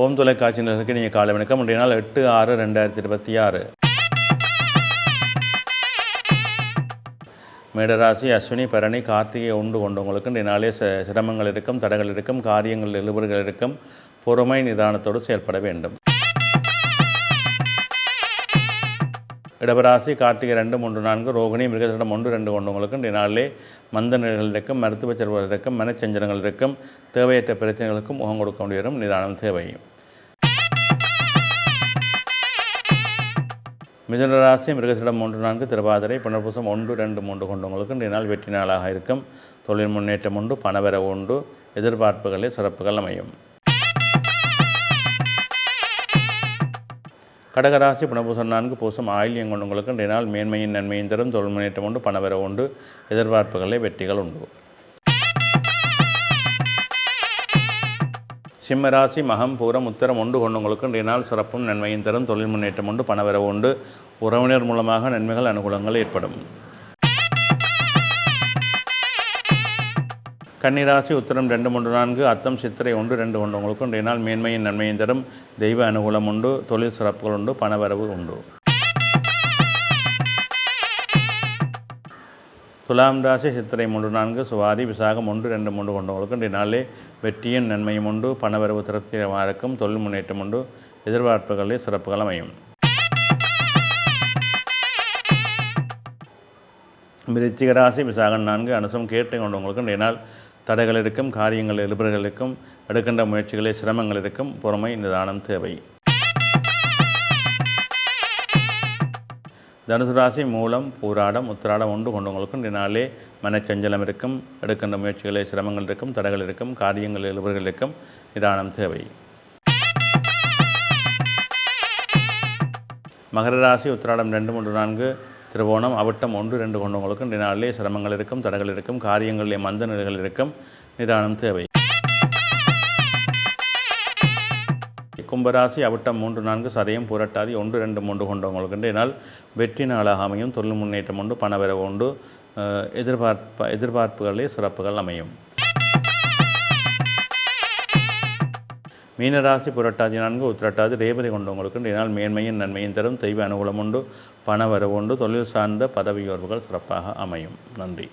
ஓம் தொலைக்காட்சி நிலையத்துக்கு நீங்கள் காலை வணக்கம். இன்றைய நாள் 8/6/2026. மேடராசி அஸ்வினி பரணி கார்த்திகை உண்டு கொண்டவங்களுக்கு இன்றைய நாளே சிரமங்கள் இருக்கும், தடைகள் இருக்கும், காரியங்கள் இழுபறுகள் இருக்கும். பொறுமை நிதானத்தோடு செயல்பட வேண்டும். இடபராசி கார்த்திகை 2, 3, 4 ரோகிணி மிருகசரிடம் 1, 2 கொண்டவங்களுக்கு இன்றைய நாளிலே மந்த நிலைகள் இருக்கும், மருத்துவ செலவுகள் இருக்கும், மனச்சஞ்சலங்கள் இருக்கும். தேவையற்ற பிரச்சனைகளுக்கும் முகம் கொடுக்க முடியும். நிதானம் தேவை. மிதுனராசி மிருகசரிடம் 3, 4 திருவாதிரை புனர்பூசம் 1, 2, 3 கொண்டவங்களுக்கு இன்றைய நாள் வெற்றி நாளாக இருக்கும். தொழில் முன்னேற்றம் உண்டு, பணவரவு உண்டு, எதிர்பார்ப்புகளில் சிறப்புகள் அமையும். கடகராசி புனர்பூசம் 4 பூசம் ஆயில்யம் கொண்டவங்களுக்கு இன்றைய நாள் மேன்மையின் நன்மையின் தரும். தொழில் முன்னேற்றம் உண்டு, பணவரவு உண்டு, எதிர்பார்ப்புகளில் வெற்றிகள் உண்டு. சிம்மராசி மகம் பூரம் உத்தரம் 1 கொண்டவங்களுக்கு இன்றைய நாள் சிறப்பும் நன்மையின் தரும். தொழில் முன்னேற்றம் உண்டு, பணவரவு உண்டு, உறவினர் மூலமாக நன்மைகள் அனுகூலங்கள் ஏற்படும். கன்னிராசி உத்தரம் 2, 3, 4 அத்தம் சித்திரை 1, 2 கொண்டவங்களுக்கு இன்றைய நாள் மேன்மையின் நன்மையின் தரும். தெய்வ அனுகூலம் உண்டு, தொழில் சிறப்புகள் உண்டு, பணவரவு உண்டு. துலாம் ராசி சித்திரை 3, 4 சுவாதி விசாகம் 1, 2, 3 கொண்டவங்களுக்கு இன்றைய நாளிலே வெற்றியின் நன்மையும் உண்டு, பணவரவு திருப்திகரமாக இருக்கும். தொழில் முன்னேற்றம் உண்டு, எதிர்பார்ப்புகளில் சிறப்புகள் அமையும். விருச்சிக ராசி விசாகம் 4 அனுசம் கேட்டை கொண்டவங்களுக்கு இன்றைய நாள் தடைகள் இருக்கும், காரியங்கள் இழுபறுகள் இருக்கும், எடுக்கின்ற முயற்சிகளில் சிரமங்கள் இருக்கும். பொறுமை நிதானம் தேவை. தனுசு ராசி மூலம் பூராடம் உத்திராடம் 1 கொண்டவங்களுக்கு இன்றைய நாளிலே மனச்சஞ்சலம் இருக்கும், எடுக்கின்ற முயற்சிகளில் சிரமங்கள் இருக்கும், தடைகள் இருக்கும், காரியங்கள் இழுபறுகள் இருக்கும். நிதானம் தேவை. மகர ராசி உத்திராடம் 2, 3, 4 திருவோணம் அவிட்டம் 1, 2 கொண்டவங்களுக்கு இன்றைய நாளிலே சிரமங்கள் இருக்கும், தடைகள் இருக்கும், காரியங்களிலே மந்த நிலைகள் இருக்கும். நிதானம் தேவை. கும்பராசி அவிட்டம் 3, 4 சதயம் புரட்டாதி 1, 2, 3 கொண்டவங்களுக்கு இன்றைய நாள் வெற்றி நாளாக அமையும். தொழில் முன்னேற்றம் உண்டு, பணவரவு உண்டு, எதிர்பார்ப்புகளிலே சிறப்புகள் அமையும். மீனராசி புரட்டாதி 4 உத்திரட்டாதி ரேவதி கொண்டவங்களுக்கு இன்றைய நாள் மேன்மையின் நன்மையின் தரும். தெய்வ அனுகூலம் உண்டு, பணவரவு உண்டு, தொழில் சார்ந்த பதவி உயர்வுகள் சிறப்பாக அமையும். நன்றி.